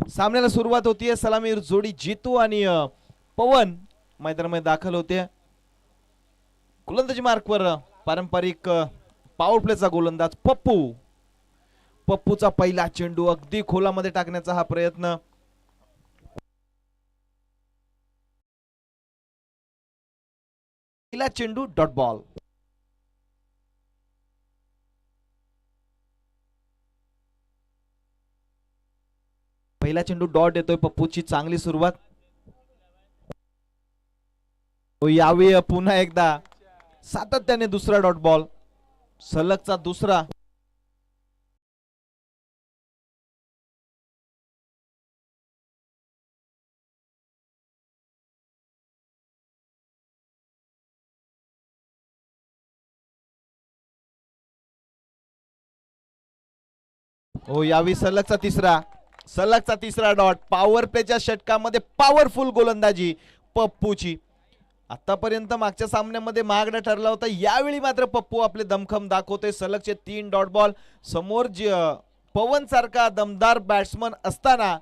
सामन्याला सुरुवात होतीये. सलामीवर जोडी जितू आणि पवन मैदानामध्ये दाखल होते. गोलंदाजी मार्कवर पारंपरिक पॉवर प्लेचा गोलंदाज पप्पू. पप्पूचा पहिला चेंडू अगदी खोलामध्ये टाकण्याचा हा प्रयत्न. पहिला चेंडू डॉट बॉल. पहिला चेंडू डॉट येतोय. पप्पूची चांगली सुरुवात. यावी पुन्हा एकदा सातत्याने दुसरा डॉट बॉल. सलगचा दुसरा. यावी सलगचा तिसरा. सलगचा तिसरा डॉट. पॉवर प्लेच्या षटकामध्ये पॉवरफुल गोलंदाजी पप्पूची. आतापर्यंत मागच्या सामन्यामध्ये महागडा ठरला होता. यावेळी मात्र पप्पू आपले दमखम दाखवतोय. सलगचे 3 डॉट बॉल. समोर पवन सारखा दमदार बॅट्समन असताना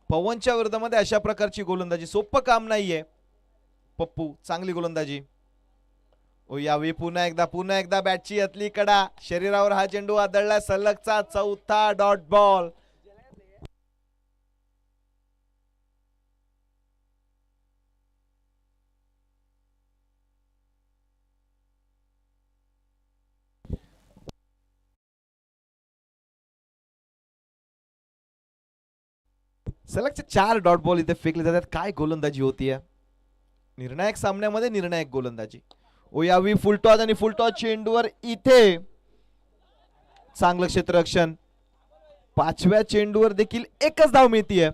पवनच्या विरोधामध्ये अशा प्रकारची गोलंदाजी सोपं काम नाहीये. पप्पू चांगली गोलंदाजी. यावेळी पुन्हा एकदा बॅटची अतली कडा. शरीरावर हा चेंडू आदळला. सलगचा चौथा डॉट बॉल. सलगचे 4 डॉट बॉल इथे फेकले जातात. काय गोलंदाजी होतीये. निर्णायक सामन्यामध्ये निर्णायक गोलंदाजी. यावी फुलटॉस आणि फुलटॉस चेंडूवर इथे चांगलं क्षेत्ररक्षण. 5व्या चेंडूवर देखील एकच धाव मिळतीये.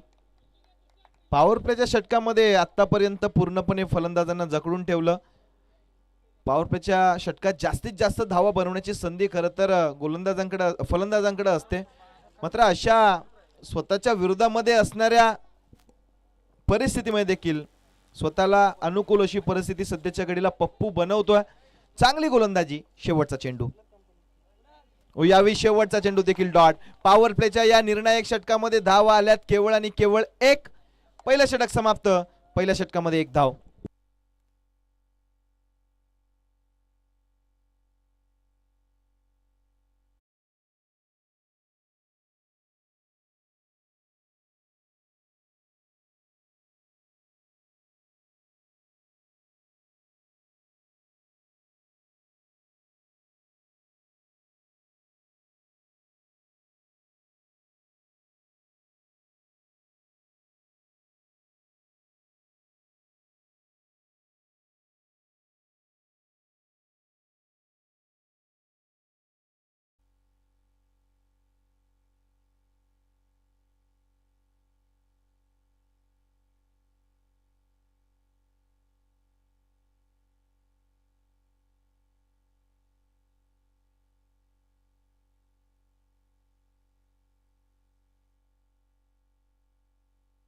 पॉवर प्लेच्या षटकामध्ये आतापर्यंत पूर्णपणे फलंदाजांना जखडून ठेवलं. पॉवर प्लेच्या षटकात जास्तीत जास्त धावा बनवण्याची संधी खरं तर फलंदाजांकडे असते. मात्र अशा स्वतःच्या विरोधामध्ये असणाऱ्या परिस्थितीमध्ये देखील स्वतःला अनुकूल अशी परिस्थिती सध्याच्या घडीला पप्पू बनवतोय. चांगली गोलंदाजी. शेवटचा चेंडू. यावेळी शेवटचा चेंडू देखील डॉट. पॉवर प्लेच्या या निर्णायक षटकामध्ये धावा आल्यात केवळ आणि केवळ एक. पहिलं षटक समाप्त. पहिल्या षटकामध्ये 1 धाव.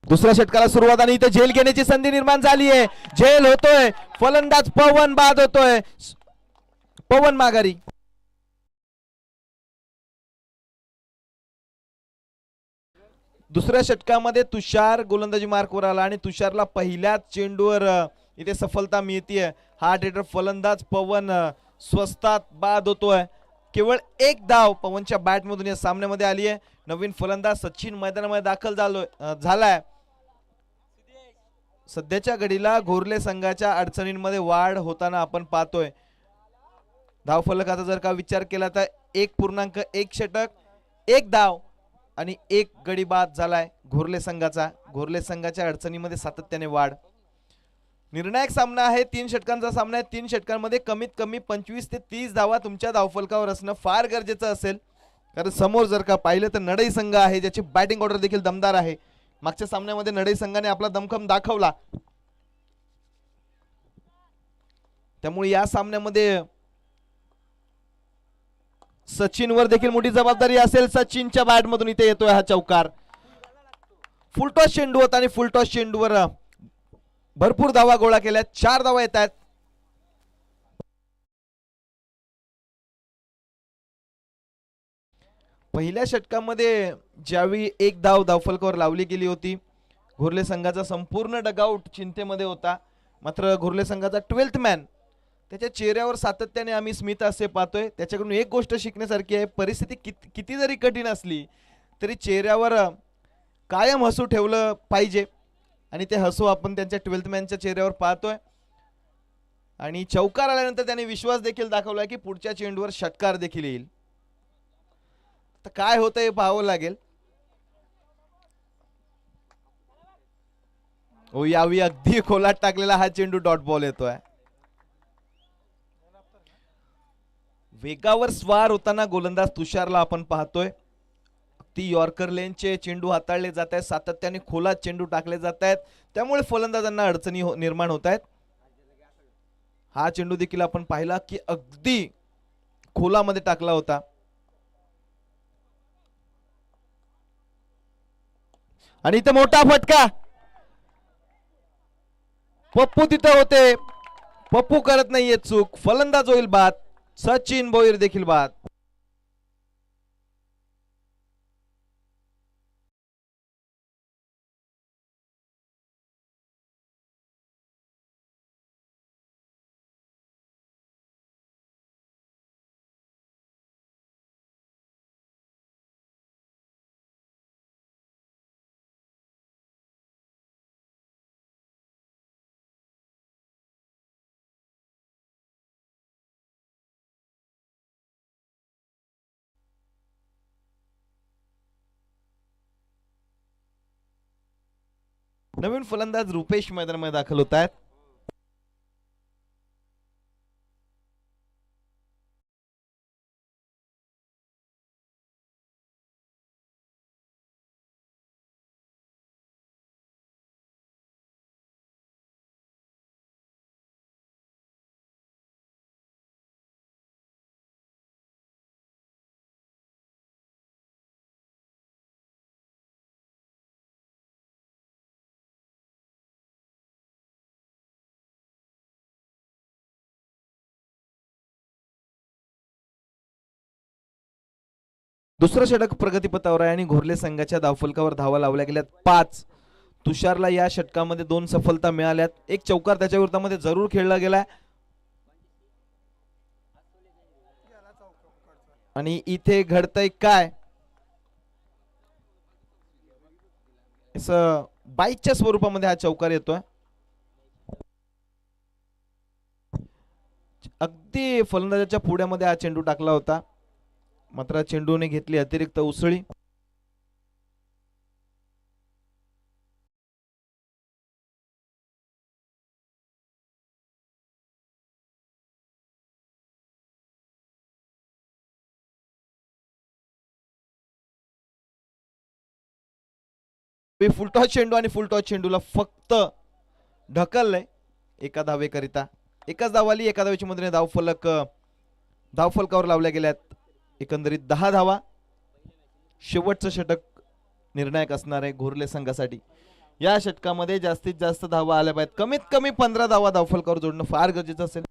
दुसऱ्या षटकाला सुरुवात आणि इथे झेल घेण्याची संधी निर्माण झाली आहे. झेल होतोय. फलंदाज पवन बाद होतोय. पवन माघारी. दुसऱ्या षटकामध्ये तुषार गोलंदाजी मार्कवर आला आणि तुषारला पहिल्याच चेंडूवर इथे सफलता मिळतीये. हार्ड हिटर फलंदाज पवन स्वस्तात बाद होतोय. केवळ 1 धाव पवनच्या बॅटमधून या सामन्यामध्ये आली आहे. नवीन फलंदाज सचिन मैदानामध्ये दाखल झालाय. सध्याच्या घडीला घोरले संघाच्या अडचणींमध्ये वाढ होताना आपण पाहतोय. धावफलकाचा जर का विचार केला तर 1.1 षटक 1 धाव आणि 1 गडी बाद झालाय घोरले संघाचा. घोरले संघाच्या अडचणीमध्ये सातत्याने वाढ. निर्णायक सामना आहे. 3 षटकांचा सामना आहे. 3 षटकांमध्ये कमीत कमी 25 ते 30 धावा तुमच्या धावफलकावर असणं फार गरजेचं असेल. कारण समोर जर का पाहिलं तर नडई संघ आहे ज्याची बॅटिंग ऑर्डर देखील दमदार आहे. मागच्या सामन्यामध्ये नडई संघाने आपला दमखम दाखवला. त्यामुळे या सामन्यामध्ये सचिनवर देखील मोठी जबाबदारी असेल. सचिनच्या बॅटमधून इथे येतोय हा चौकार. फुलटॉस चेंडू होता आणि फुलटॉस चेंडूवर भरपूर धावा गोळा केल्या. 4 धावा येत आहेत. पहिल्या षटकामध्ये ज्यावेळी एक धावफलकावर लावली गेली होती, घोरले संघाचा संपूर्ण डगआउट चिंतेमध्ये होता. मात्र घोरले संघाचा 12th मॅन त्याच्या चेहऱ्यावर सातत्याने आम्ही स्मित असे पाहतोय. त्याच्याकडून एक गोष्ट शिकण्यासारखी आहे, परिस्थिती किती जरी कठीण असली तरी चेहऱ्यावर कायम हसू ठेवलं पाहिजे आणि ते हसू आपण त्यांच्या 12th मॅनच्या चेहऱ्यावर पाहतोय. आणि चौकार आल्यानंतर त्याने विश्वास देखील दाखवला की पुढच्या चेंडूवर षटकार देखील येईल. तर काय होतं हे पाहावं लागेल. यावी अगदी खोलात टाकलेला हा चेंडू डॉट बॉल येतोय. वेगावर स्वार होताना गोलंदाज तुषारला आपण पाहतोय. ती यॉर्कर लेनचे चेंडू हाताळले जात आहेत, सातत्याने खोलात चेंडू टाकले जात आहेत, त्यामुळे फलंदाजांना अडचणी निर्माण होत आहेत. हा चेंडू देखील आपण पाहिला की अगदी खोलामध्ये टाकला होता. आणि इथे मोठा फटका. पप्पू तिथे होते, पप्पू करत नाहीये चूक, फलंदाज होईल बाद, सचिन भोईर देखील बाद. नवीन फलंदाज रुपेश मैदानामध्ये दाखल होत आहेत. दुसरं षटक प्रगतीपथावर आहे आणि घोरले संघाच्या धावफलकावर धावा लावल्या गेल्यात 5. तुषारला या षटकामध्ये 2 सफलता मिळाल्यात. एक चौकार त्याच्या विरोधामध्ये जरूर खेळला गेलाय. आणि इथे घडतंय काय, बाईकच्या स्वरूपामध्ये हा चौकार येतोय. अगदी फलंदाजाच्या पुढ्यामध्ये हा चेंडू टाकला होता, मात्र चेंडूने घेतली अतिरिक्त उसळी. फुलटॉस चेंडू आणि फुलटॉस चेंडूला फक्त ढकललंय एका धावेकरिता. एकाच धाव आली, एका धावेच्या मदतीने धावफलकावर लावल्या गेल्यात एकंदरीत 10 धावा. शेवटचं षटक निर्णायक असणार आहे घोरले संघासाठी. या षटकामध्ये जास्तीत जास्त धावा आल्या पाहिजेत, कमीत कमी 15 धावा धावफलकावर जोडणं फार गरजेचं असेल.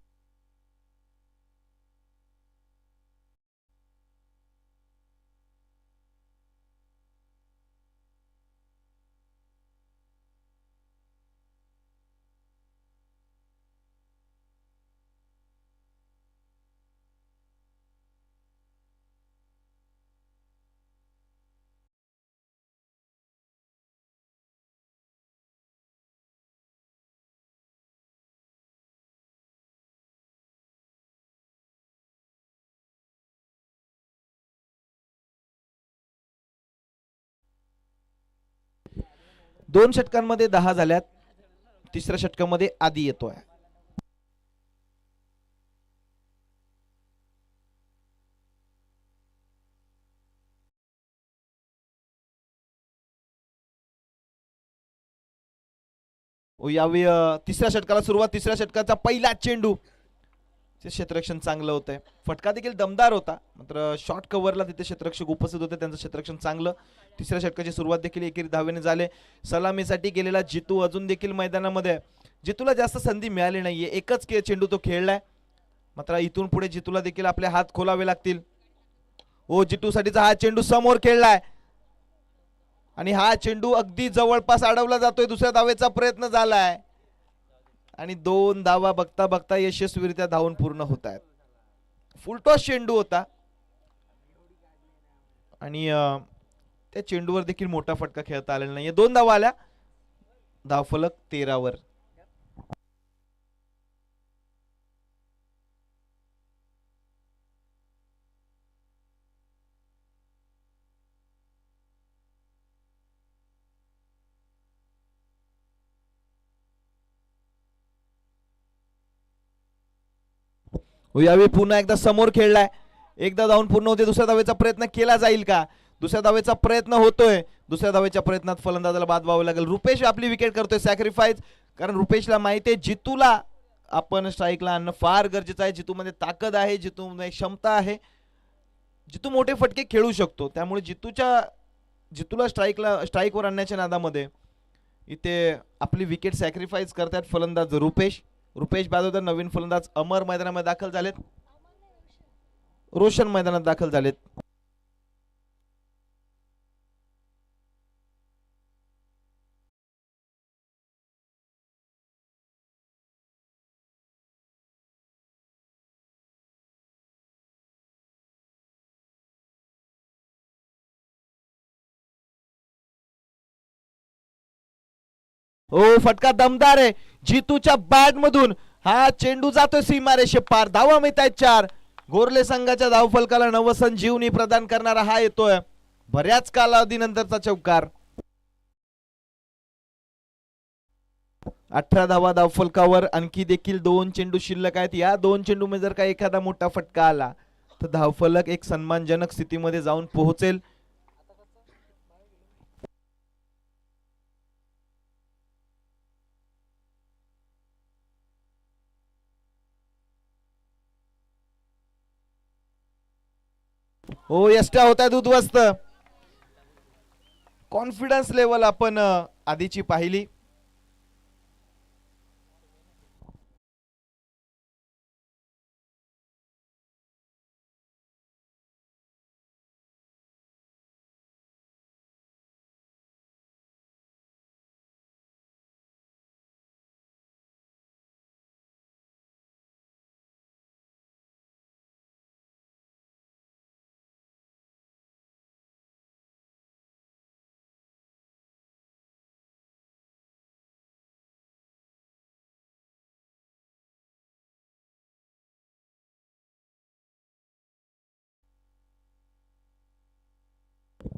दोन षटकांमध्ये 10 झाल्यात. तिसऱ्या षटकामध्ये आधी येतोय. यावी तिसऱ्या षटकाला सुरुवात. तिसऱ्या षटकाचा पहिला चेंडू, क्षेत्ररक्षण चांगलं होतंय. फटका देखील दमदार होता, मात्र शॉर्ट कव्हरला तिथे क्षेत्ररक्षक उपस्थित होते, त्यांचं क्षेत्ररक्षण चांगलं. तिसऱ्या षटकाची सुरुवात देखील एकेरी धावेने झाले. सलामीसाठी गेलेला जितू अजून देखील मैदानामध्ये. जितूला जास्त संधी मिळाली नाहीये, एकच चेंडू तो खेळलाय, मात्र इथून पुढे जितूला देखील आपले हात खोलावे लागतील. ओ जितू साठीचा हा चेंडू समोर खेळलाय आणि हा चेंडू अगदी जवळपास अडवला जातोय. दुसऱ्या धावेचा प्रयत्न झालाय आणि 2 धावा बघता बघता यशस्वीरित्या धावून पूर्ण होत आहेत. फुलटॉस चेंडू होता आणि त्या चेंडूवर देखील मोठा फटका खेळता आलेला नाहीये. 2 धावा आल्या. धावफलक 13 वर. यावेळी पुन्हा एकदा समोर खेळलाय. एकदा धावून पूर्ण होते. दुसऱ्या धावेचा प्रयत्न केला जाईल का? दुसऱ्या धावेचा प्रयत्न होतोय. दुसऱ्या धावेच्या प्रयत्नात फलंदाजाला बाद व्हावं लागेल. रुपेश आपली विकेट करतोय सॅक्रिफाईस, कारण रुपेशला माहिती आहे जितूला आपण स्ट्राईकला आणणं फार गरजेचं आहे. जितूमध्ये ताकद आहे, जितूमध्ये क्षमता आहे, जितू मोठे फटके खेळू शकतो. त्यामुळे जितूला स्ट्राईकवर आणण्याच्या नादामध्ये इथे आपली विकेट सॅक्रिफाईस करतात फलंदाज रुपेश. रुपेश बाद नवीन फलंदाज अमर मैदानामध्ये दाखल झालेत. रोशन मैदानात दाखल झालेत. ओ फटका दमदार आहे जितूच्या बॅट मधून. हा चेंडू जातोय सीमारेषे पार. धावा मिळत आहेत 4. गोरले संघाच्या धावफलकाला नवसंजीवनी प्रदान करणारा हा येतोय बऱ्याच कालावधीनंतरचा चौकार. 18 धावा धावफलकावर. आणखी देखील 2 चेंडू शिल्लक आहेत. या 2 चेंडू मध्ये जर का एखादा मोठा फटका आला तर धावफलक एक सन्मानजनक स्थितीमध्ये जाऊन पोहोचेल. हो यष्टा होत आहेत उद्ध्वस्त. कॉन्फिडन्स लेवल आपण आधीची पाहिली.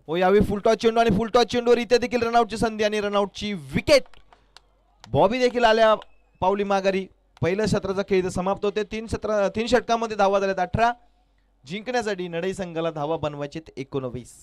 हो यावेळी फुलटॉस चेंडू आणि फुलटॉस चेंडूवर इथे देखील रनआउटची संधी आणि रनआउटची विकेट. बॉबी देखील आल्या पावली माघारी. पहिल्या सत्राचा खेळ इथे समाप्त होते. 3 षटकामध्ये धावा झाल्यात 18. जिंकण्यासाठी नडई संघाला धावा बनवायचे 19.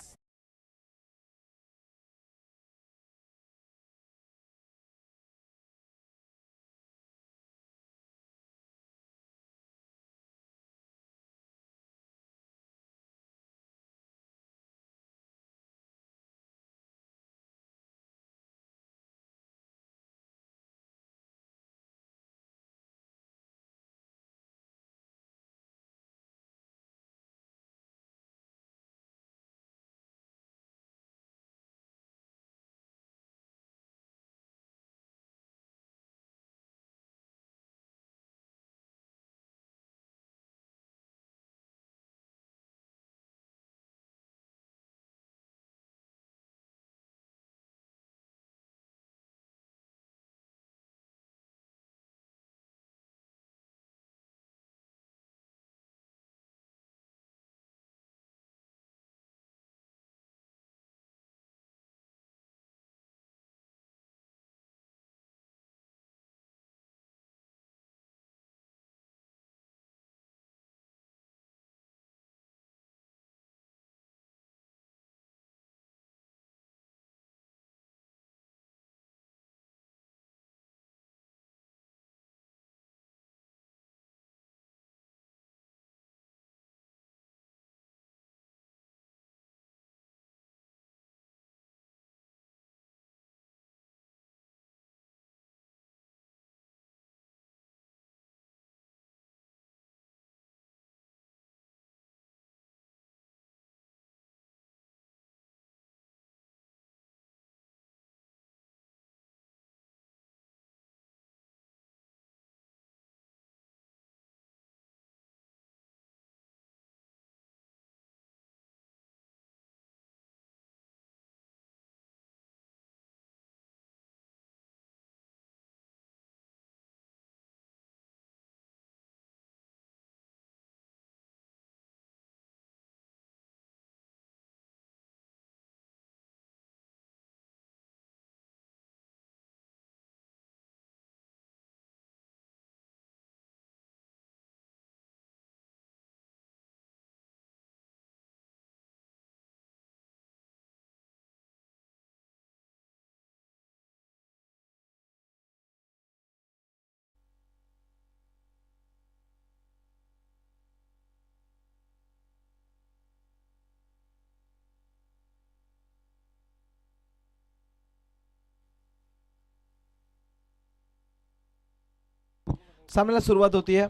सामन्याला सुरुवात होतीये.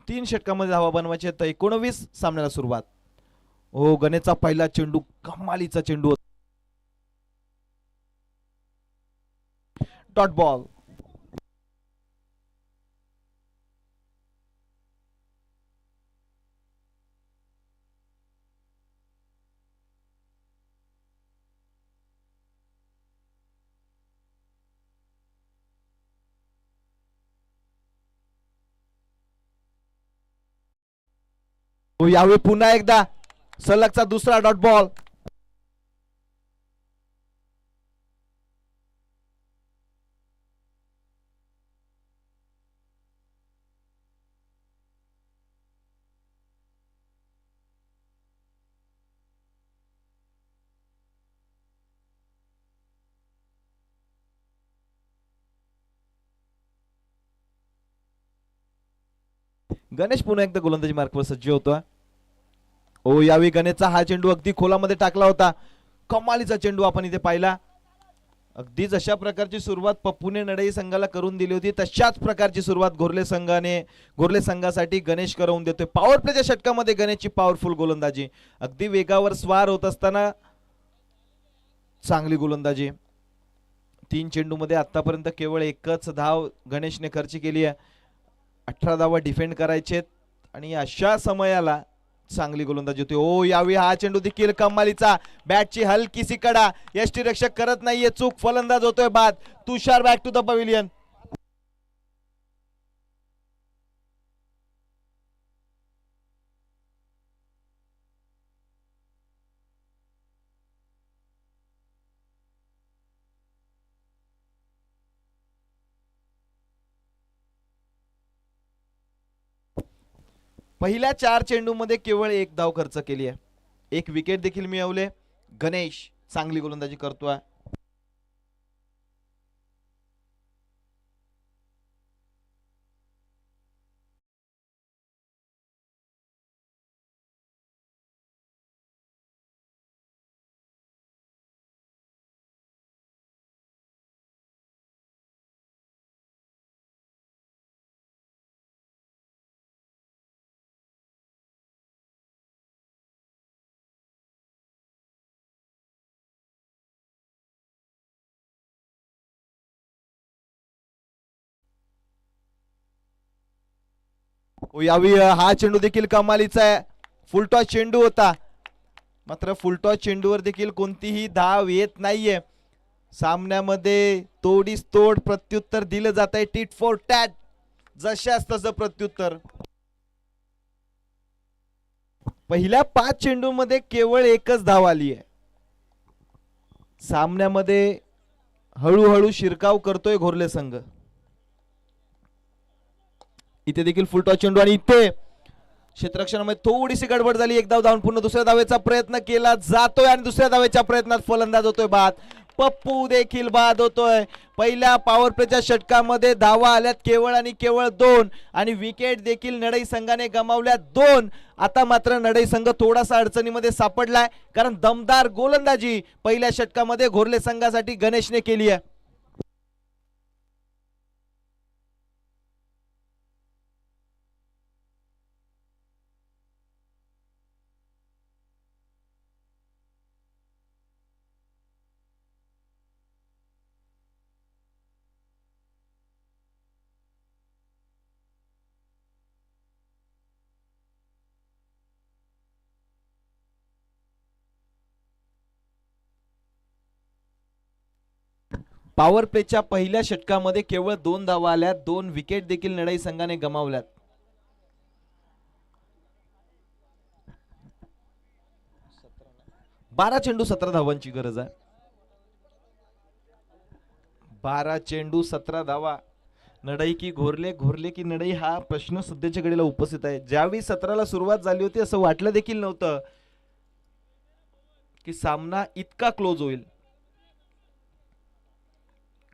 3 षटकामध्ये धावा बनवायचे तर 19 सामन्याला सुरुवात. ओ गणेशचा पहिला चेंडू कमालीचा चेंडू. Dot ball. यावेळी पुन्हा एकदा सलगचा दुसरा डॉट बॉल. गणेश पुन्हा एकदा गोलंदाजी मार्कवर सज्ज होतो. ओ यावेळी गणेशचा हा चेंडू अगदी खोलामध्ये टाकला होता. कमालीचा चेंडू आपण इथे पाहिला. अगदीच अशा प्रकारची सुरुवात पप्पूने नडई संघाला करून दिली होती तशाच प्रकारची सुरुवात घोरले संघासाठी गणेश करून देतोय. पॉवर प्लेच्या षटकामध्ये गणेशची पॉवरफुल गोलंदाजी. अगदी वेगावर स्वार होत असताना चांगली गोलंदाजी. 3 चेंडूमध्ये आतापर्यंत केवळ एकच धाव गणेशने खर्च केली आहे. 18 धावा डिफेंड करायचेत आणि अशा समयाला चांगली गोलंदाजी होती. ओ यावेळी हा चेंडू देखील कमालीचा. बॅटची हलकीसी कडा. यष्टीरक्षक करत नाहीये चूक. फलंदाज होतोय बाद. तुषार बॅक टू द पवेलियन. पहिल्या 4 चेंडूमध्ये केवळ 1 धाव खर्च केली आहे. 1 विकेट देखील मिळवले. गणेश चांगली गोलंदाजी करतोय. यावेळी हा चेंडू देखील कमालीचा आहे. फुलटॉस चेंडू होता मात्र फुलटॉस चेंडूवर देखील कोणतीही धाव येत नाहीये. सामन्यामध्ये तोडीस तोड प्रत्युत्तर दिलं जात आहे. Tit for tat. जशास तसं प्रत्युत्तर. पहिल्या 5 चेंडूमध्ये केवळ 1च धाव आली आहे. सामन्यामध्ये हळूहळू शिरकाव करतोय घोरले संघ. इथे देखील फुलटॉस चेंडू आणि इथे क्षेत्ररक्षणामध्ये थोडीशी गडबड झाली. 1 धाव धावून पुन्हा दुसऱ्या धावेचा प्रयत्न केला जातोय आणि दुसऱ्या धावेच्या प्रयत्नात फलंदाज होतोय बाद. पप्पू देखील बाद होतोय. पहिल्या पॉवर प्लेच्या षटकामध्ये धावा आल्यात केवळ आणि केवळ 2 आणि विकेट देखील नडई संघाने गमावल्या 2. आता मात्र नडई संघ थोडासा अडचणीमध्ये सापडलाय कारण दमदार गोलंदाजी पहिल्या षटकामध्ये घोरले संघासाठी गणेशने केली आहे. पॉवर प्लेच्या पहिल्या षटकामध्ये केवळ 2 धावा आल्यात. 2 विकेट देखील नडई संघाने गमावल्यात. 12 चेंडू 17 धावांची गरज आहे. 12 चेंडू 17 धावा. नडई की घोरले, घोरले की नडई हा प्रश्न सध्याच्या घडीला उपस्थित आहे. ज्यावेळी 17ला सुरुवात झाली होती असं वाटलं देखील नव्हतं की सामना इतका क्लोज होईल.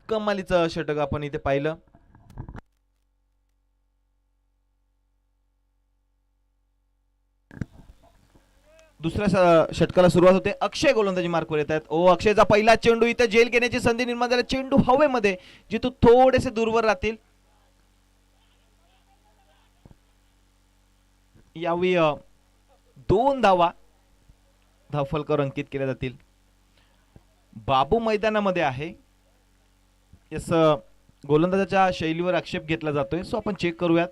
कमालीचं षटक आपण इथे पाहिलं. दुसऱ्या षटकाला सुरुवात होते. अक्षय गोलंदाजी मार्कवर येत आहेत. ओ अक्षयचा पहिला चेंडू. इथे जेल घेण्याची संधी निर्माण झाली. चेंडू हवेमध्ये जिथून थोडेसे दूरवर राहतील यावेळी 2 धावा धावफलकावर अंकित केल्या जातील. बाबू मैदानामध्ये आहे. यस, गोलंदाजाच्या शैलीवर आक्षेप घेतला जातोय, सो आपण चेक करूयात.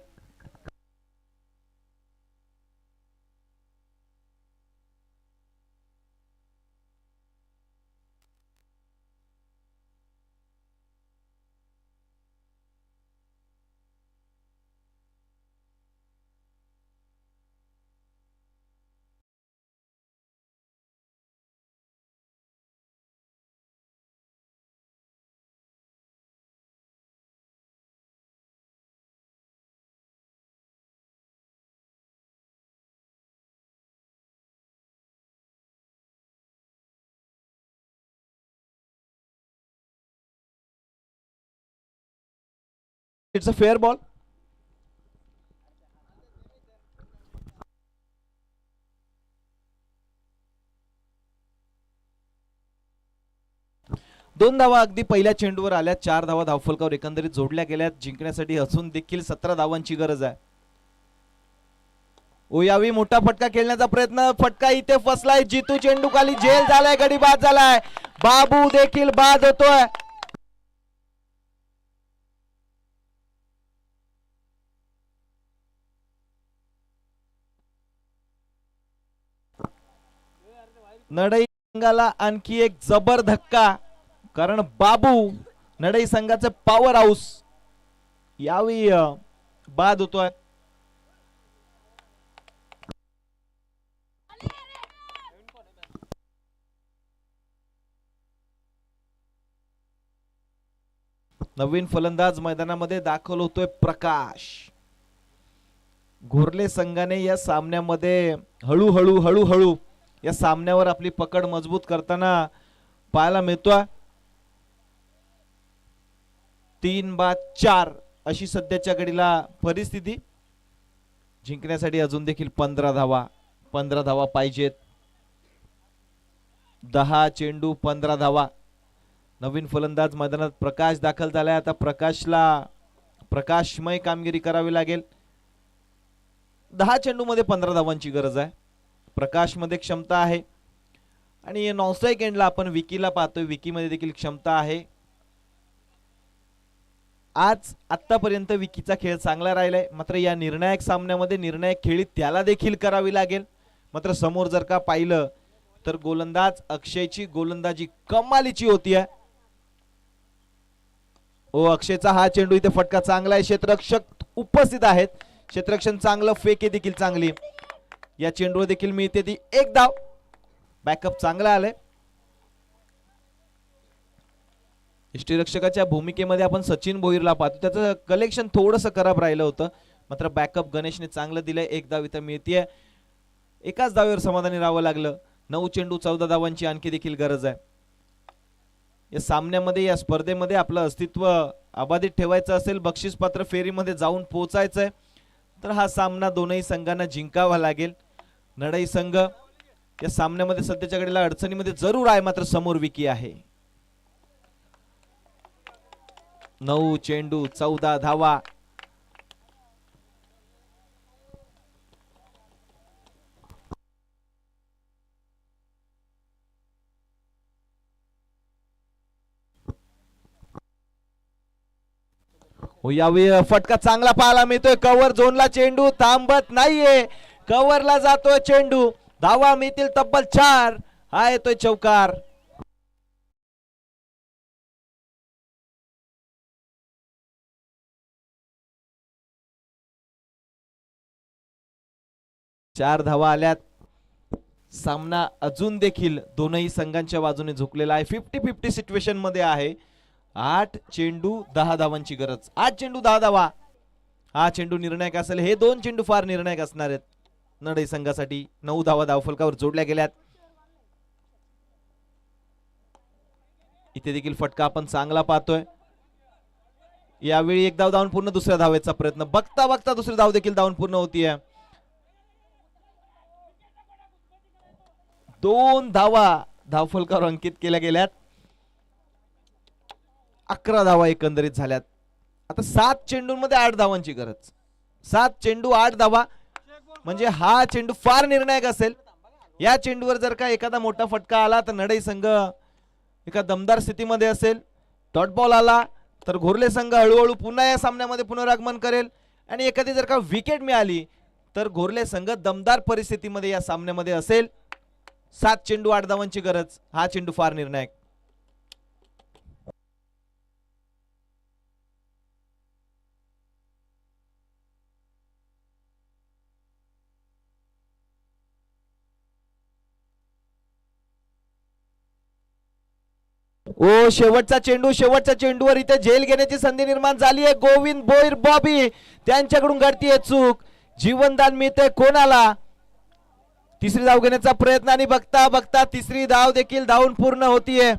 It's a fair ball. दोन धावा अगदी पहिल्या चेंडूवर आल्या. 4 धावा धावफलकावर एकंदरीत जोडल्या गेल्यात. जिंकण्यासाठी अजून देखील 17 धावांची गरज आहे. यावी मोठा फटका खेळण्याचा प्रयत्न, फटका इथे फसलाय. जितू चेंडू खाली झेल झालाय, गडी बाद झालाय. बाबू देखील बाद होतोय. नडई संघाला आणखी एक जबर धक्का, कारण बाबू नडई संघाचे पॉवर हाऊस यावेळी बाद होतोय. नवीन फलंदाज मैदानामध्ये दाखल होतोय प्रकाश. घोरले संघाने या सामन्यामध्ये हळूहळू या सामन्यावर आपली पकड मजबूत करताना पाहायला मिळतोय. 3-4 अशी सध्याच्या घडीला परिस्थिती. जिंकण्यासाठी अजून देखील 15 धावा पाहिजेत. 10 चेंडू 15 धावा. नवीन फलंदाज मैदानात प्रकाश दाखल झालाय. आता प्रकाशला प्रकाशमय कामगिरी करावी लागेल. 10 चेंडू मध्ये 15 धावांची गरज आहे. प्रकाश मध्ये क्षमता आहे आणि नॉनस्ट्राइक एंडला आपण विकीला पाहतोय. विकी मध्ये देखील क्षमता आहे. आज आतापर्यंत विकीचा खेळ चांगला राहिलाय, मात्र या निर्णायक सामन्यामध्ये निर्णायक खेळी त्याला देखील करावी लागेल. मात्र समोर जर का पाहिलं तर गोलंदाज अक्षयची गोलंदाजी कमालीची होतीये. अक्षयचा हा चेंडू इथे फटका चांगला आहे. क्षेत्ररक्षक उपस्थित आहेत. क्षेत्ररक्षण चांगलं, फेके देखील चांगली. या चेंडूवर देखील मिळते ती एक धाव. बॅकअप चांगला आलाय. यष्टीरक्षकाच्या भूमिकेमध्ये आपण सचिन भोईरला पाहतो. त्याचं कलेक्शन थोडंसं खराब राहिलं होतं, मात्र बॅकअप गणेशने चांगलं दिलंय. एक धाव इथं मिळतीये. एकाच धावेवर समाधानी राहावं लागलं. 9 चेंडू 14 धावांची आणखी देखील गरज आहे. या सामन्यामध्ये, या स्पर्धेमध्ये आपलं अस्तित्व अबाधित ठेवायचं असेल, बक्षीसपात्र फेरीमध्ये जाऊन पोहोचायचंय, तर हा सामना दोनही संघांना जिंकावा लागेल. नडई संघ या सामन्यामध्ये सध्याच्या घडीला अडचणीमध्ये जरूर आहे, मात्र समोर विकी आहे. 9 चेंडू 14 धावा. यावेळी फटका चांगला पाहायला मिळतोय. कव्हर झोनला चेंडू थांबत नाहीये. कव्हरला जातोय चेंडू. धावा मिळतील तब्बल 4. हा येतोय चौकार. चार धावा आल्यात. सामना अजून देखील दोनही संघांच्या बाजूने झुकलेला आहे. 50-50 सिच्युएशन मध्ये आहे. 8 चेंडू 10 धावांची गरज. 8 चेंडू 10 धावा. हा चेंडू निर्णायक असेल. हे 2 चेंडू फार निर्णायक असणार आहेत नडई संघासाठी. 9 धावा धावफलकावर जोडल्या गेल्यात. इथे देखील फटका आपण चांगला पाहतोय. यावेळी एक धाव धावून पूर्ण, दुसऱ्या धावेचा प्रयत्न. बघता बघता दुसरी धाव देखील धावून पूर्ण होतीये. 2 धावा धावफलकावर अंकित केल्या गेल्यात. 11 धावा एकंदरीत झाल्यात. आता 7 चेंडूंमध्ये 8 धावांची गरज. 7 चेंडू 8 धावा म्हणजे हा चेंडू फार निर्णायक असेल. या चेंडूवर जर का एखादा मोठा फटका आला तर नडई संघ एका दमदार स्थितीमध्ये असेल. डॉट बॉल आला तर घोरले संघ हळूहळू पुन्हा या सामन्यामध्ये पुनरागमन करेल आणि एखादी जर का विकेट मिळाली तर घोरले संघ दमदार परिस्थितीमध्ये या सामन्यामध्ये असेल. 7 चेंडू 8 धावांची गरज. हा चेंडू फार निर्णायक. ओ शेवटच्या चेंडूवर इथे झेल घेण्याची संधी निर्माण झाली आहे. गोविंद भोईर बॉबी त्यांच्याकडून घडतीये चूक. जीवनदान मिळते कोणाला. तिसरी धाव घेण्याचा प्रयत्न आणि बघता बघता तिसरी धाव देखील धावून पूर्ण होतीये.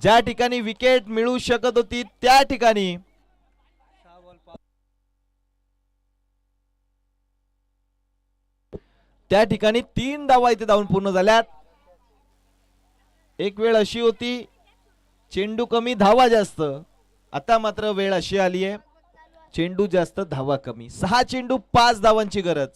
ज्या ठिकाणी विकेट मिळू शकत होती त्या ठिकाणी तीन धावा इथे धावून पूर्ण झाल्यात. एक वेळ अशी होती चेंडू कमी धावा जास्त. आता मात्र वेळ अशी आली आहे चेंडू जास्त धावा कमी. 6 चेंडू 5 धावांची गरज.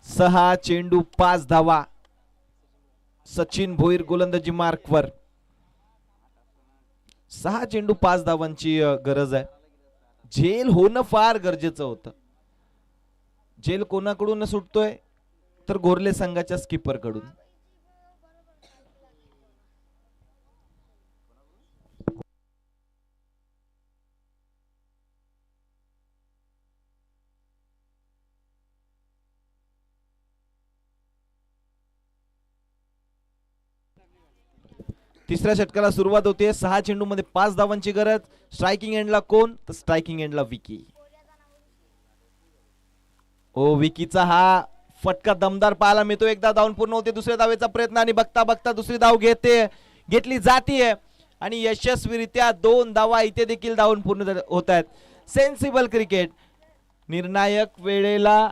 सहा चेंडू 5 धावा. सचिन भोईर गोलंदाजी मार्कवर. 6 चेंडू 5 धावांची गरज आहे. झेल होणं फार गरजेचं होतं. झेल कोणाकडून सुटतोय तर गोरले संघाच्या स्किपर कडून. तिसऱ्या षटकाला सुरुवात होते. 6 चेंडू मध्ये 5 धावांची गरज. स्ट्रायकिंग एंडला कोण तर स्ट्रायकिंग एंडला विकी. ओ विकीचा हा फटका दमदार पाहायला मिळतो. एकदा धावून पूर्ण होते. दुसऱ्या धावेचा प्रयत्न आणि बघता बघता दुसरी धाव घेतली जाते आणि यशस्वीरित्या 2 धावा इथे देखील धावून पूर्ण होत आहेत. Sensible cricket. निर्णायक वेळेला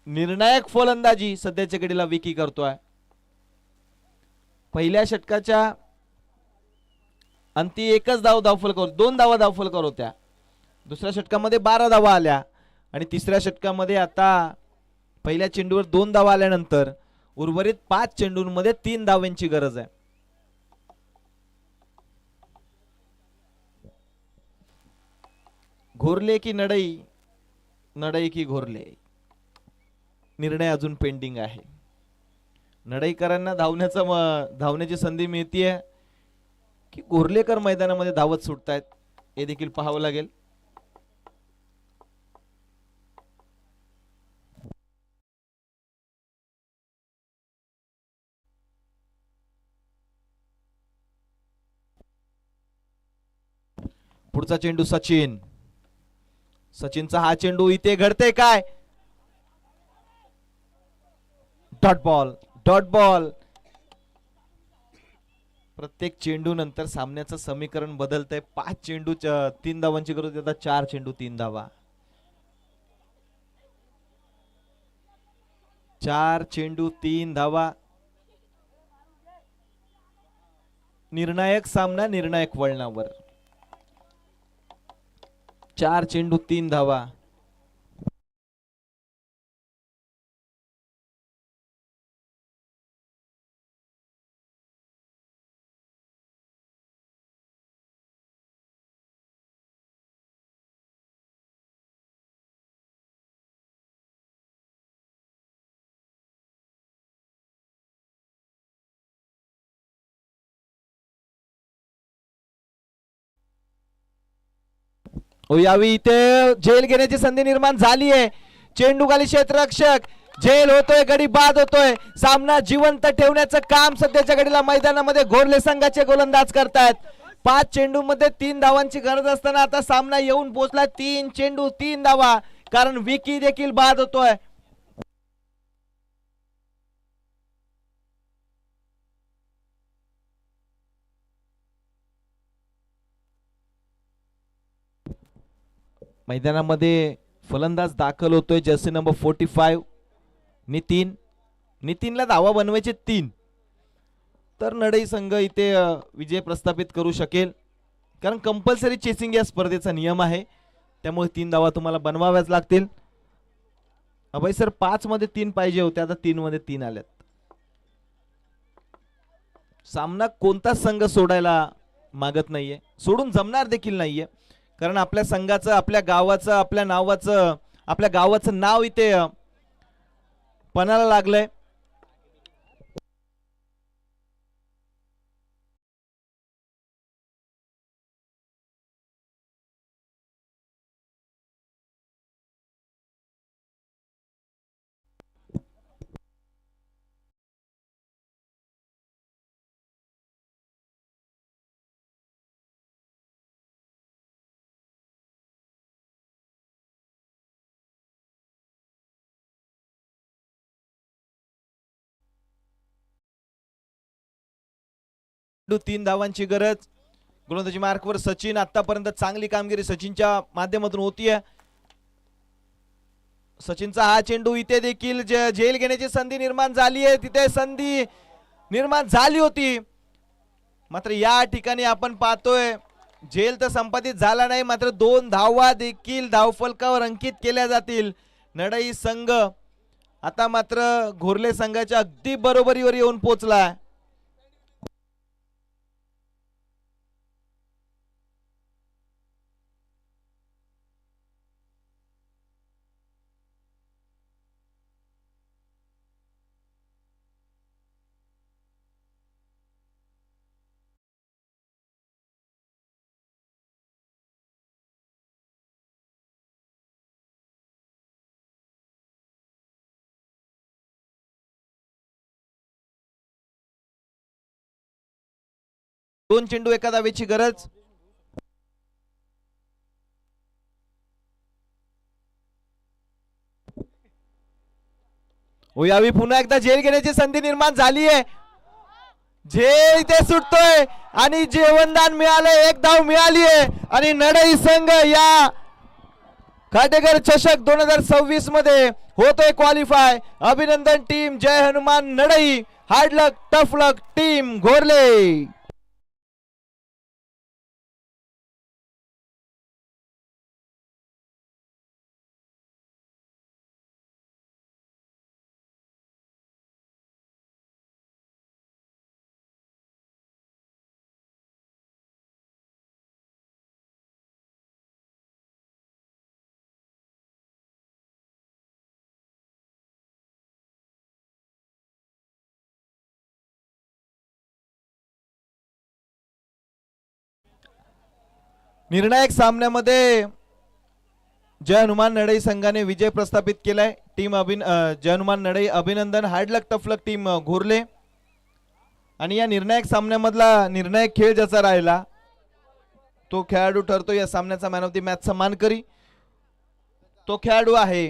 निर्णायक फलंदाजी सध्याच्या घडीला विकी करतोय. पहिल्या षटकाच्या अंती एकच धावफलकावर 2 धावा धावफलकावर होत्या. दुसऱ्या षटकामध्ये 12 धावा आल्या आणि तिसऱ्या षटकामध्ये आता पहिल्या चेंडूवर 2 धावा आल्यानंतर उर्वरित 5 चेंडूंमध्ये 3 धावांची गरज आहे. घोरले की नडई, नडई की घोरले, निर्णय अजून पेंडिंग आहे. नडईकरांना धावण्याची संधी मिळतीये की घोरलेकर मैदानामध्ये धावत सुटतायत हे देखील पाहावं लागेल. पुढचा चेंडू सचिनचा हा चेंडू इथे घडते काय. Dot ball. प्रत्येक चेंडू नंतर सामन्याचं समीकरण बदलतंय. 5 चेंडू 3 धावांची गरज होती. 4 चेंडू 3 धावा. 4 चेंडू 3 धावा. निर्णायक सामना निर्णायक वळणावर. 4 चेंडू 3 धावा. यावी इथे झेल घेण्याची संधी निर्माण झाली आहे. चेंडू खाली क्षेत्ररक्षक, झेल होतोय, गडी बाद होतोय. सामना जिवंत ठेवण्याचं काम सध्याच्या घडीला मैदानामध्ये घोरले संघाचे गोलंदाज करतायत. 5 चेंडू मध्ये 3 धावांची गरज असताना आता सामना येऊन पोहोचला 3 चेंडू 3 धावा, कारण विकी देखील बाद होतोय. मैदानामध्ये फलंदाज दाखल होतोय जर्सी नंबर 45 नितीन. नितीनला धावा बनवायचे 3, तर नडई संघ इथे विजय प्रस्थापित करू शकेल, कारण कंपल्सरी चेसिंग या स्पर्धेचा नियम आहे. त्यामुळे 3 धावा तुम्हाला बनवाव्याच लागतील. अभय सर 5 मध्ये 3 पाहिजे होते, आता 3 मध्ये 3 आल्यात. सामना कोणता संघ सोडायला मागत नाहीये, सोडून जमणार देखील नाहीये, कारण आपल्या संघाचं, आपल्या गावाचं, आपल्या नावाचं, आपल्या गावाचं नाव इथे पणाला लागलंय. तीन धावांची गरज. गोलंदाजी मार्कवर सचिन. आतापर्यंत चांगली कामगिरी सचिनच्या माध्यमातून होतीये. सचिनचा हा चेंडू इथे देखील झेल घेण्याची संधी निर्माण झाली आहे. तिथे संधी निर्माण झाली होती, मात्र या ठिकाणी आपण पाहतोय झेल तर संपादित झाला नाही, मात्र 2 धावा देखील धावफलकावर अंकित केल्या जातील. नडई संघ आता मात्र घोरले संघाच्या अगदी बरोबरीवर येऊन पोहोचला. दोन चेंडू एका धावेची गरज. यावी पुन्हा एकदा झेल घेण्याची संधी निर्माण झाली आहे. झेल इथे सुटतोय आणि जेवणदान मिळालंय, 1 धाव मिळाली आहे आणि नडई संघ या खाटेकर चषक 2026 मध्ये होतोय क्वालिफाय. अभिनंदन टीम जय हनुमान नडई. हार्ड लक टफ लक टीम घोरले. निर्णायक सामन्यामध्ये जय हनुमान नडई संघाने विजय प्रस्थापित केलाय. टीम जय हनुमान नडई अभिनंदन. हार्ड लक टफ लक टीम घोरले. आणि या निर्णायक सामन्यामधला निर्णायक खेळ ज्याचा राहिला तो खेळाडू ठरतो या सामन्याचा मॅन ऑफ द मॅचचा मानकरी. तो खेळाडू आहे